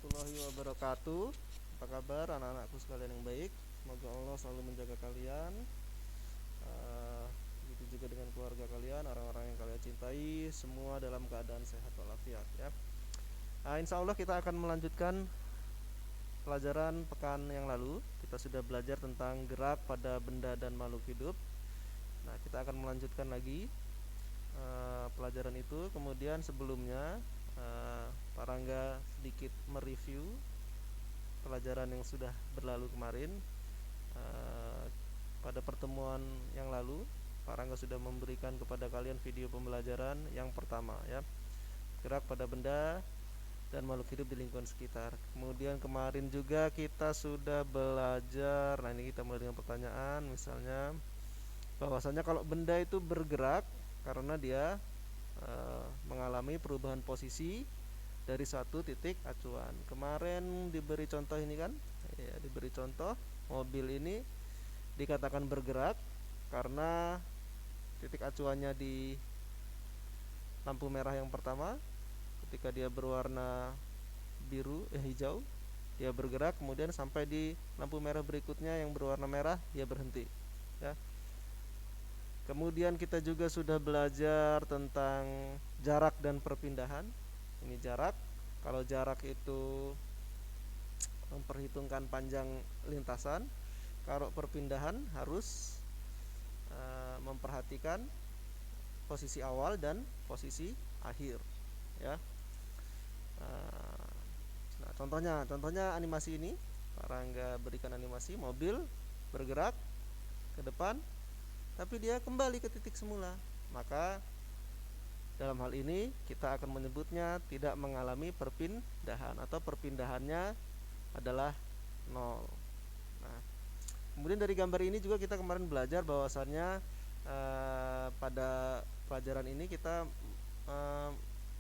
warahmatullahi wabarakatuh. Apa kabar anak-anakku sekalian yang baik? Semoga Allah selalu menjaga kalian. Begitu juga dengan keluarga kalian, orang-orang yang kalian cintai, semua dalam keadaan sehat walafiat ya. Insya Allah kita akan melanjutkan pelajaran pekan yang lalu. Kita sudah belajar tentang gerak pada benda dan makhluk hidup. Nah, kita akan melanjutkan lagi pelajaran itu. Kemudian sebelumnya Pak Rangga sedikit mereview pelajaran yang sudah berlalu kemarin. Pada pertemuan yang lalu Pak Rangga sudah memberikan kepada kalian video pembelajaran yang pertama ya, gerak pada benda dan makhluk hidup di lingkungan sekitar. Kemudian kemarin juga kita sudah belajar, nah ini kita mulai dengan pertanyaan, misalnya bahwasanya kalau benda itu bergerak karena dia mengalami perubahan posisi dari satu titik acuan. Kemarin diberi contoh ini kan, ya, diberi contoh mobil ini dikatakan bergerak karena titik acuannya di lampu merah yang pertama. Ketika dia berwarna hijau, dia bergerak, kemudian sampai di lampu merah berikutnya yang berwarna merah, dia berhenti ya. Kemudian kita juga sudah belajar tentang jarak dan perpindahan. Ini jarak, kalau jarak itu memperhitungkan panjang lintasan, kalau perpindahan harus memperhatikan posisi awal dan posisi akhir ya. Nah, contohnya animasi ini, Pak Rangga berikan animasi mobil bergerak ke depan tapi dia kembali ke titik semula. Maka dalam hal ini kita akan menyebutnya tidak mengalami perpindahan atau perpindahannya adalah 0. Nah, kemudian dari gambar ini juga kita kemarin belajar bahwasannya pada pelajaran ini kita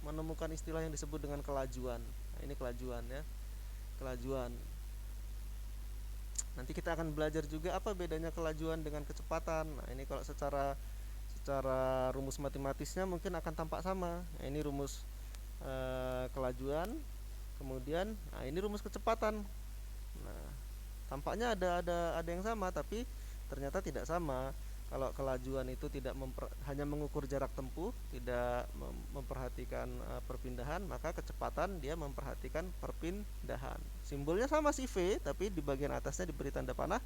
menemukan istilah yang disebut dengan kelajuan. Nah, ini kelajuan ya. Kelajuan. Nanti kita akan belajar juga apa bedanya kelajuan dengan kecepatan. Nah, ini kalau secara rumus matematisnya mungkin akan tampak sama. Nah, ini rumus kelajuan. Kemudian, nah ini rumus kecepatan. Nah, tampaknya ada yang sama, tapi ternyata tidak sama. Kalau kelajuan itu hanya mengukur jarak tempuh, tidak memperhatikan perpindahan, maka kecepatan dia memperhatikan perpindahan. Simbolnya sama sih V, tapi di bagian atasnya diberi tanda panah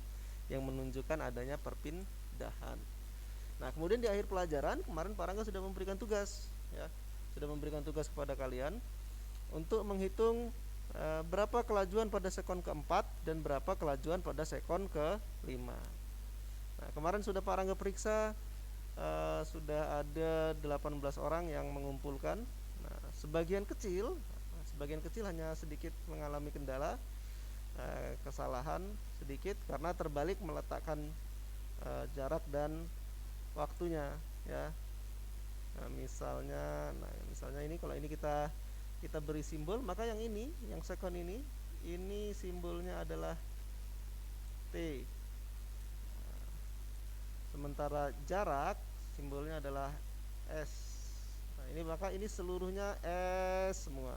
yang menunjukkan adanya perpindahan. Nah, kemudian di akhir pelajaran kemarin Pak Rangga sudah memberikan tugas ya, sudah memberikan tugas kepada kalian untuk menghitung berapa kelajuan pada sekon keempat dan berapa kelajuan pada sekon ke-5. Nah, kemarin sudah Pak Rangga periksa, sudah ada 18 orang yang mengumpulkan. Nah, sebagian kecil hanya sedikit mengalami kendala, kesalahan sedikit karena terbalik meletakkan jarak dan waktunya ya. Nah, misalnya ini, kalau ini kita beri simbol, maka yang sekon ini simbolnya adalah T. Sementara jarak simbolnya adalah S. Nah, maka ini seluruhnya S semua.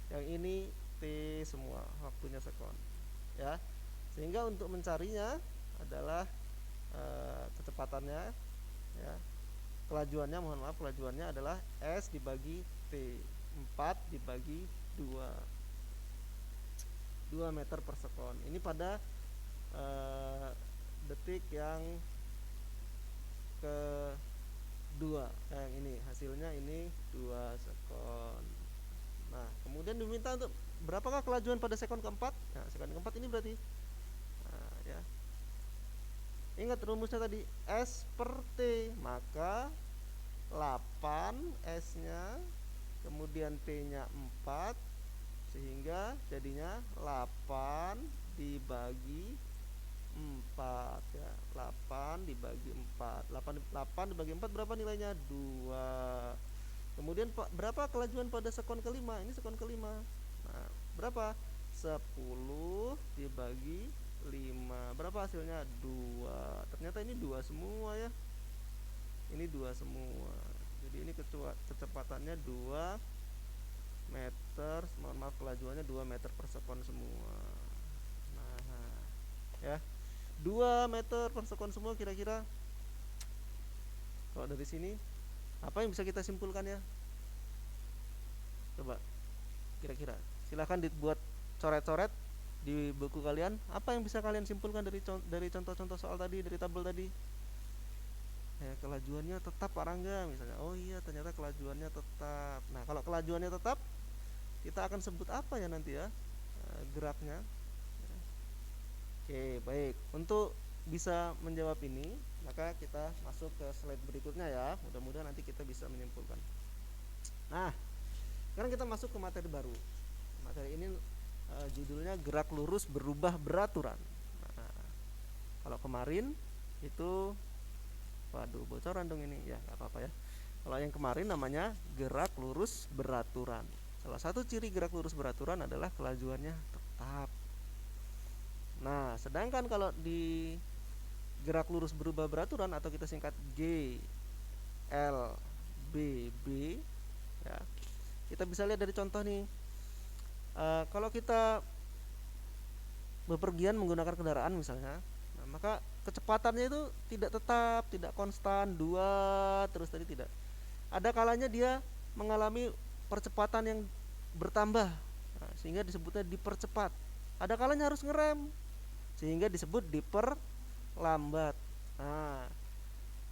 Yang ini T semua, waktunya sekon. Ya. Sehingga untuk mencarinya adalah kecepatannya ya. Kelajuannya adalah S dibagi T. 4 dibagi 2 meter per sekon. Ini pada detik yang kedua. Yang ini hasilnya ini 2 sekon. Nah, kemudian diminta untuk berapakah kelajuan pada sekon keempat? Nah, sekon keempat ini berarti ya. Ingat rumusnya tadi, S per T, maka 8 S-nya, kemudian T-nya 4, sehingga jadinya 8 dibagi 4 ya. 8 dibagi 4. 8 dibagi 4 berapa nilainya? 2. Kemudian berapa kelajuan pada sekon kelima? Ini sekon kelima. Nah, berapa? 10 dibagi 5. Berapa hasilnya? 2. Ternyata ini 2 semua ya. Ini 2 semua. Jadi ini kecepatannya 2 meter, mohon maaf, kelajuannya 2 meter per sekon semua. Nah, ya. 2 meter per sekon semua kira-kira kalau dari sini apa yang bisa kita simpulkan ya? Coba kira-kira. Silahkan dibuat coret-coret di buku kalian. Apa yang bisa kalian simpulkan dari contoh-contoh soal tadi, dari tabel tadi? Ya, kelajuannya tetap Pak Rangga misalnya. Oh iya, ternyata kelajuannya tetap. Nah, kalau kelajuannya tetap, kita akan sebut apa ya nanti ya? Geraknya. Oke, baik. Untuk bisa menjawab ini, maka kita masuk ke slide berikutnya ya. Mudah-mudahan nanti kita bisa menyimpulkan. Nah, sekarang kita masuk ke materi baru. Materi ini judulnya gerak lurus berubah beraturan. Nah, kalau kemarin itu, waduh, bocoran dong ini ya, nggak apa-apa ya. Kalau yang kemarin namanya gerak lurus beraturan. Salah satu ciri gerak lurus beraturan adalah kelajuannya tetap. Nah, sedangkan kalau di gerak lurus berubah beraturan atau kita singkat GLBB ya, kita bisa lihat dari contoh nih. Kalau kita bepergian menggunakan kendaraan misalnya, nah, maka kecepatannya itu tidak tetap, tidak konstan 2 terus tadi, tidak. Ada kalanya dia mengalami percepatan yang bertambah, nah, sehingga disebutnya dipercepat. Ada kalanya harus ngerem, sehingga disebut diperlambat. Nah,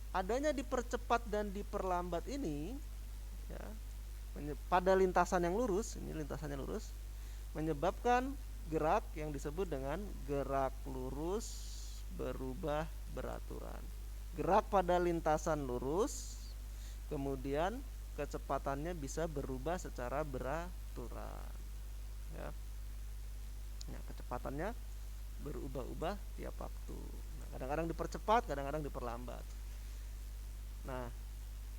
adanya dipercepat dan diperlambat ini ya, pada lintasan yang lurus, ini lintasannya lurus, menyebabkan gerak yang disebut dengan gerak lurus berubah beraturan. Gerak pada lintasan lurus, kemudian kecepatannya bisa berubah secara beraturan ya. Nah, kecepatannya berubah-ubah tiap waktu. Nah, kadang-kadang dipercepat, kadang-kadang diperlambat. Nah,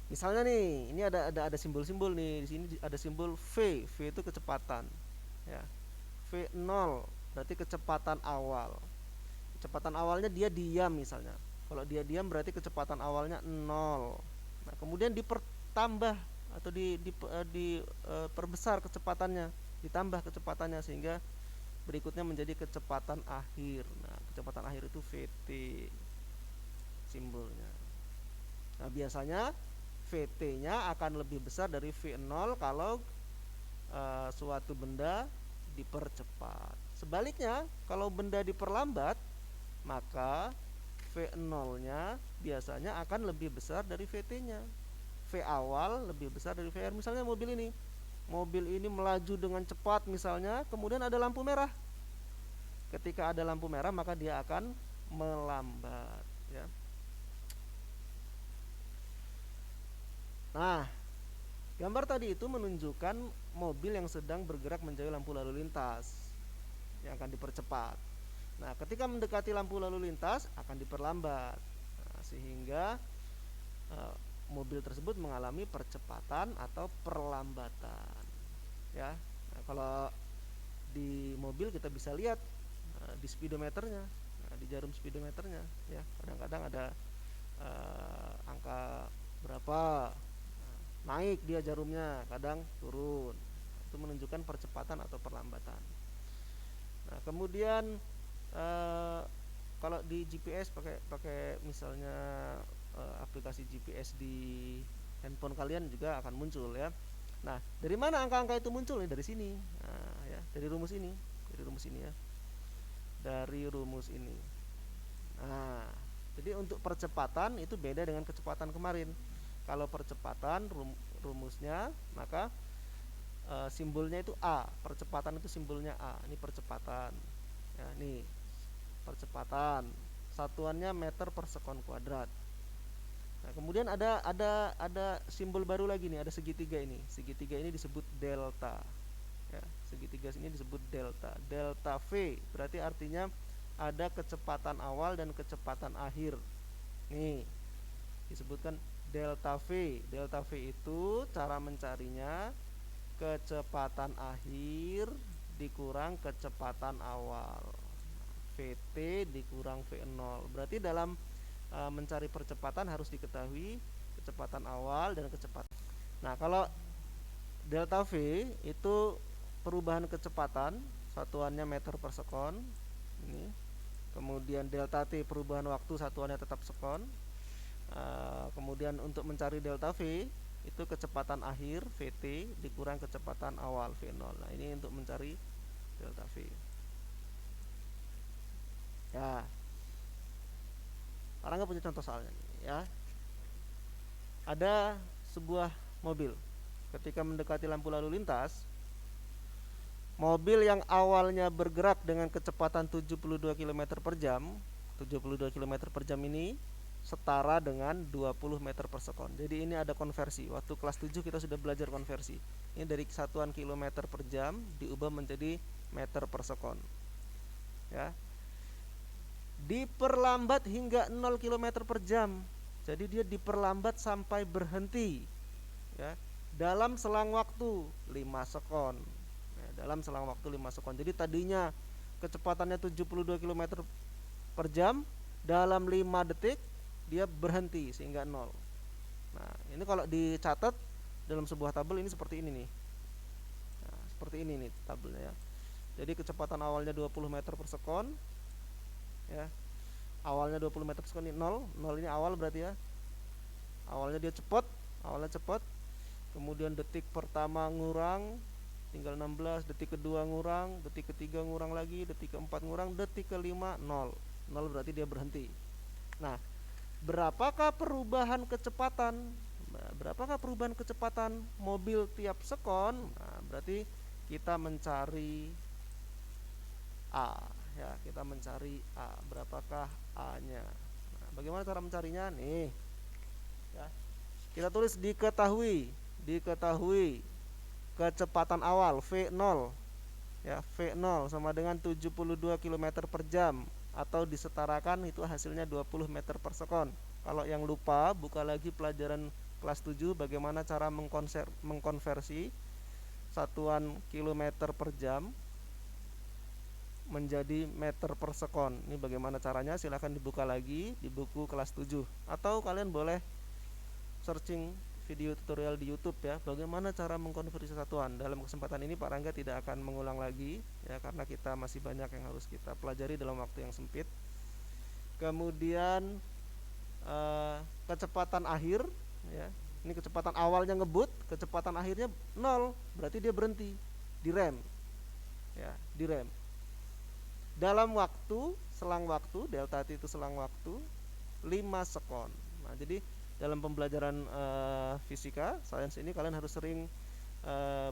misalnya nih, ini ada simbol-simbol nih. Di sini ada simbol V. V itu kecepatan ya. V0 berarti kecepatan awal. Kecepatan awalnya dia diam misalnya. Kalau dia diam berarti kecepatan awalnya 0. Nah, kemudian dipertambah atau diperbesar kecepatannya, ditambah kecepatannya sehingga berikutnya menjadi kecepatan akhir. Nah, kecepatan akhir itu VT simbolnya. Nah, biasanya VT-nya akan lebih besar dari V0 kalau suatu benda dipercepat. Sebaliknya, kalau benda diperlambat, maka V0-nya biasanya akan lebih besar dari VT-nya. V awal lebih besar dari VR. Misalnya mobil ini melaju dengan cepat misalnya, kemudian ada lampu merah. Ketika ada lampu merah maka dia akan melambat ya. Nah, gambar tadi itu menunjukkan mobil yang sedang bergerak menjauhi lampu lalu lintas yang akan dipercepat. Nah, ketika mendekati lampu lalu lintas akan diperlambat. Nah, sehingga mobil tersebut mengalami percepatan atau perlambatan ya. Nah, kalau di mobil kita bisa lihat di speedometernya, di jarum speedometernya ya, kadang-kadang ada angka berapa, naik dia jarumnya, kadang turun. Itu menunjukkan percepatan atau perlambatan. Nah, kemudian kalau di GPS pakai misalnya aplikasi GPS di handphone kalian juga akan muncul ya. Nah, dari mana angka-angka itu muncul? Dari sini. Nah, ya, dari rumus ini ya. Dari rumus ini. Nah, jadi untuk percepatan itu beda dengan kecepatan kemarin. Kalau percepatan rumusnya maka simbolnya itu A. Percepatan itu simbolnya A. Ini percepatan. Ya, nih percepatan. Satuannya meter per sekon kuadrat. Nah, kemudian ada simbol baru lagi nih, ada segitiga ini. Segitiga ini disebut delta. Ya, segitiga ini disebut delta. Delta V berarti artinya ada kecepatan awal dan kecepatan akhir. Nih, disebutkan delta V. Delta V itu cara mencarinya kecepatan akhir dikurang kecepatan awal. VT dikurang V0. Berarti dalam mencari percepatan harus diketahui kecepatan awal dan kecepatan. Nah, kalau delta V itu perubahan kecepatan, satuannya meter per sekon. Ini. Kemudian delta T perubahan waktu, satuannya tetap sekon. Kemudian untuk mencari delta V itu kecepatan akhir Vt dikurang kecepatan awal V0. Nah, ini untuk mencari delta V. Ya. Sekarang nggak punya contoh soalnya ya. Ada sebuah mobil ketika mendekati lampu lalu lintas, mobil yang awalnya bergerak dengan kecepatan 72 km per jam, 72 km per jam ini setara dengan 20 meter per sekon. Jadi ini ada konversi. Waktu kelas 7 kita sudah belajar konversi. Ini dari satuan kilometer per jam diubah menjadi meter per sekon. Ya. Diperlambat hingga 0 km per jam. Jadi dia diperlambat sampai berhenti. Ya. Dalam selang waktu 5 sekon. Ya, dalam selang waktu 5 sekon. Jadi tadinya kecepatannya 72 km per jam, dalam 5 detik dia berhenti sehingga 0. Nah, ini kalau dicatat dalam sebuah tabel ini seperti ini nih. Nah, seperti ini nih tabelnya ya. Jadi kecepatan awalnya 20 meter per sekon. Ya. Awalnya 20 meter per sekon ini 0. 0 ini awal berarti ya. Awalnya dia cepat, Kemudian detik pertama ngurang tinggal 16, detik kedua ngurang, detik ketiga ngurang lagi, detik keempat ngurang, detik kelima 0. 0 berarti dia berhenti. Nah, berapakah perubahan kecepatan? Berapakah perubahan kecepatan mobil tiap sekon? Nah, berarti kita mencari A ya, kita mencari A. Berapakah A-nya? Nah, bagaimana cara mencarinya? Nih. Ya. Kita tulis diketahui kecepatan awal V0. Ya, V0 sama dengan 72 km per jam atau disetarakan itu hasilnya 20 meter per sekon. Kalau yang lupa, buka lagi pelajaran kelas 7 bagaimana cara mengkonversi satuan kilometer per jam menjadi meter per sekon. Ini bagaimana caranya, silahkan dibuka lagi di buku kelas 7. Atau kalian boleh searching video tutorial di YouTube ya, bagaimana cara mengkonversi satuan. Dalam kesempatan ini Pak Rangga tidak akan mengulang lagi ya, karena kita masih banyak yang harus kita pelajari dalam waktu yang sempit. Kemudian kecepatan akhir ya, ini kecepatan awalnya ngebut, kecepatan akhirnya 0, berarti dia berhenti, direm ya, direm. Dalam waktu, selang waktu, delta T itu selang waktu 5 sekon. Nah, jadi dalam pembelajaran fisika, sains ini kalian harus sering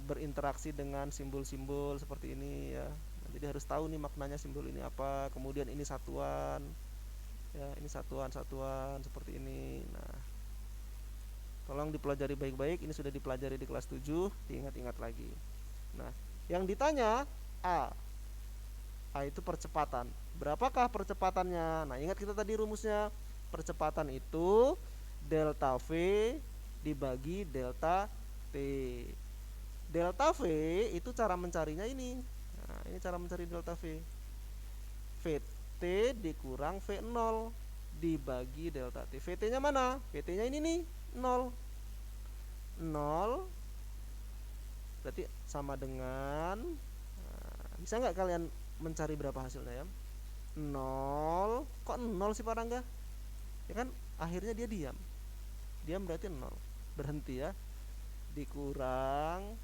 berinteraksi dengan simbol-simbol seperti ini ya. Nah, jadi harus tahu nih maknanya simbol ini apa. Kemudian ini satuan, ya ini satuan seperti ini. Nah, tolong dipelajari baik-baik. Ini sudah dipelajari di kelas 7, diingat-ingat lagi. Nah, yang ditanya A itu percepatan. Berapakah percepatannya? Nah, ingat kita tadi rumusnya. Percepatan itu delta V dibagi delta T. Delta V itu cara mencarinya ini. Nah, ini cara mencari delta V. Vt dikurang V0 dibagi delta T. Vt nya mana? Vt nya ini nih, 0. 0 berarti sama dengan, bisa nggak kalian mencari berapa hasilnya ya? 0. Kok 0 sih Pak Rangga? Ya kan akhirnya dia diam berarti 0, berhenti ya, dikurang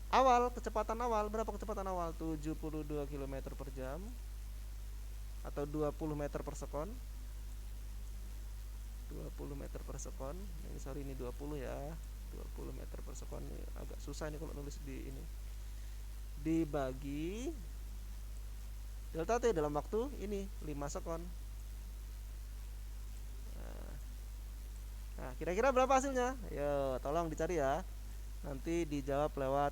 awal, kecepatan awal. Berapa kecepatan awal? 72 km per jam atau 20 meter per sekon. 20 meter per sekon. Ini sorry, ini 20 ya, 20 meter per sekon. Ini agak susah nih kalau nulis di ini. Dibagi delta T dalam waktu ini 5 sekon. Nah, kira-kira berapa hasilnya? Yo, tolong dicari ya. Nanti dijawab lewat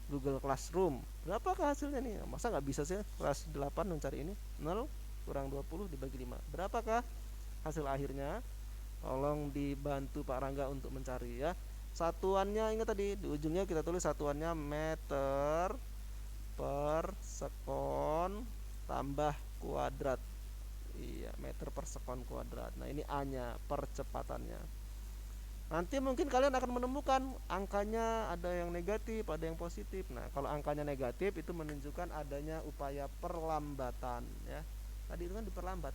Google Classroom. Berapakah hasilnya nih? Masa nggak bisa sih kelas 8 mencari ini? 0 kurang 20 dibagi 5. Berapakah hasil akhirnya? Tolong dibantu Pak Rangga untuk mencari ya. Satuannya ingat tadi, di ujungnya kita tulis satuannya meter per sekon tambah kuadrat. Iya, meter per sekon kuadrat. Nah, ini A-nya, percepatannya. Nanti mungkin kalian akan menemukan angkanya ada yang negatif, ada yang positif. Nah, kalau angkanya negatif itu menunjukkan adanya upaya perlambatan ya. Tadi itu kan diperlambat.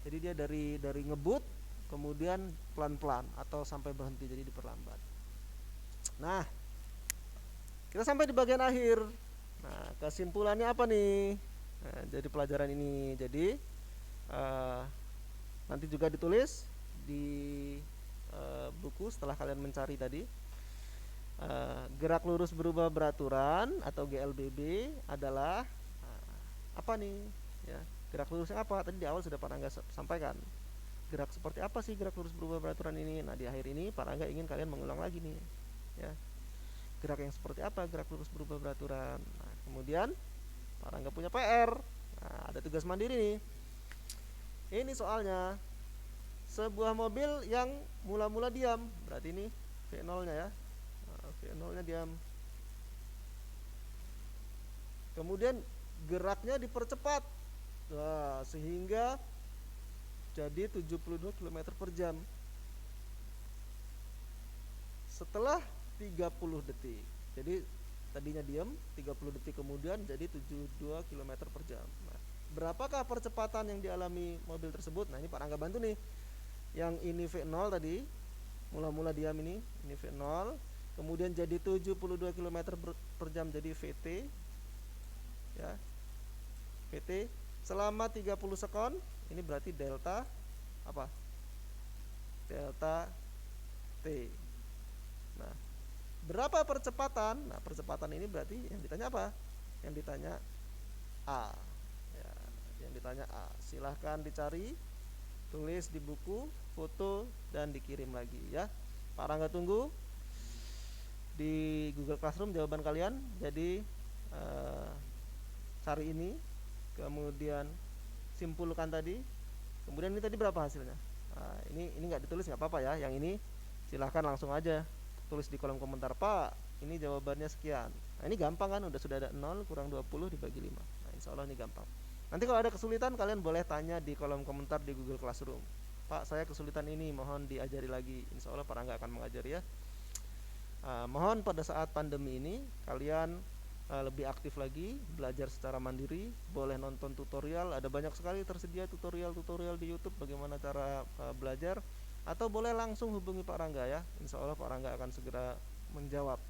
Jadi dia dari ngebut kemudian pelan-pelan atau sampai berhenti jadi diperlambat. Nah, kita sampai di bagian akhir. Nah, kesimpulannya apa nih? Nah, jadi pelajaran ini jadi uh, nanti juga ditulis di buku setelah kalian mencari tadi. Gerak lurus berubah beraturan atau GLBB adalah apa nih? Ya, gerak lurus yang apa? Tadi di awal sudah Pak Rangga sampaikan. Gerak seperti apa sih gerak lurus berubah beraturan ini? Nah, di akhir ini Pak Rangga ingin kalian mengulang lagi nih. Ya, gerak yang seperti apa gerak lurus berubah beraturan. Nah, kemudian Pak Rangga punya PR. Nah, ada tugas mandiri nih. Ini soalnya sebuah mobil yang mula-mula diam, berarti ini V0 nya ya. Nah, V0 nya diam, kemudian geraknya dipercepat, nah, sehingga jadi 72 km per jam setelah 30 detik. Jadi tadinya diam 30 detik kemudian jadi 72 km per jam. Nah, berapakah percepatan yang dialami mobil tersebut? Nah, ini Pak Rangga bantu nih. Yang ini V0 tadi, mula-mula diam ini V0, kemudian jadi 72 km per jam jadi VT. Ya. VT selama 30 sekon, ini berarti delta apa? Delta T. Nah, berapa percepatan? Nah, percepatan ini berarti yang ditanya apa? Yang ditanya A. Ya, yang ditanya A. Silahkan dicari, tulis di buku, foto, dan dikirim lagi ya. Pak Rangga tunggu di Google Classroom jawaban kalian. Jadi cari ini, kemudian simpulkan tadi, kemudian ini tadi berapa hasilnya. Nah, ini nggak ditulis nggak apa-apa ya. Yang ini silahkan langsung aja tulis di kolom komentar, Pak ini jawabannya sekian. Nah, ini gampang kan, sudah ada 0 kurang 20 dibagi 5. Nah, insya Allah ini gampang. Nanti kalau ada kesulitan kalian boleh tanya di kolom komentar di Google Classroom, Pak saya kesulitan ini mohon diajari lagi. Insya Allah Pak Rangga akan mengajari ya. Mohon pada saat pandemi ini kalian lebih aktif lagi, belajar secara mandiri, boleh nonton tutorial, ada banyak sekali tersedia tutorial-tutorial di YouTube bagaimana cara belajar, atau boleh langsung hubungi Pak Rangga ya. Insya Allah Pak Rangga akan segera menjawab.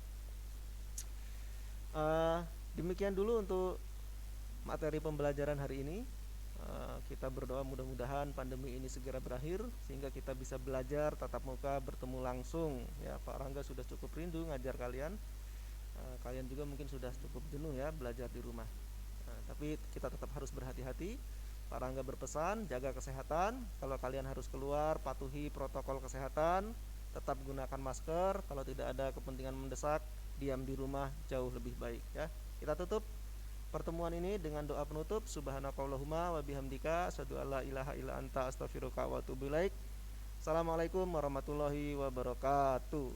Demikian dulu untuk materi pembelajaran hari ini. Kita berdoa mudah-mudahan pandemi ini segera berakhir sehingga kita bisa belajar tatap muka, bertemu langsung ya. Pak Rangga sudah cukup rindu ngajar kalian. Kalian juga mungkin sudah cukup jenuh ya belajar di rumah. Tapi kita tetap harus berhati-hati. Pak Rangga berpesan jaga kesehatan. Kalau kalian harus keluar, patuhi protokol kesehatan, tetap gunakan masker. Kalau tidak ada kepentingan mendesak, diam di rumah jauh lebih baik ya. Kita tutup pertemuan ini dengan doa penutup. Subhanakallahumma wa bihamdika asyhadu alla ilaha illa anta astaghfiruka wa atubu ilaik. Assalamualaikum warahmatullahi wabarakatuh.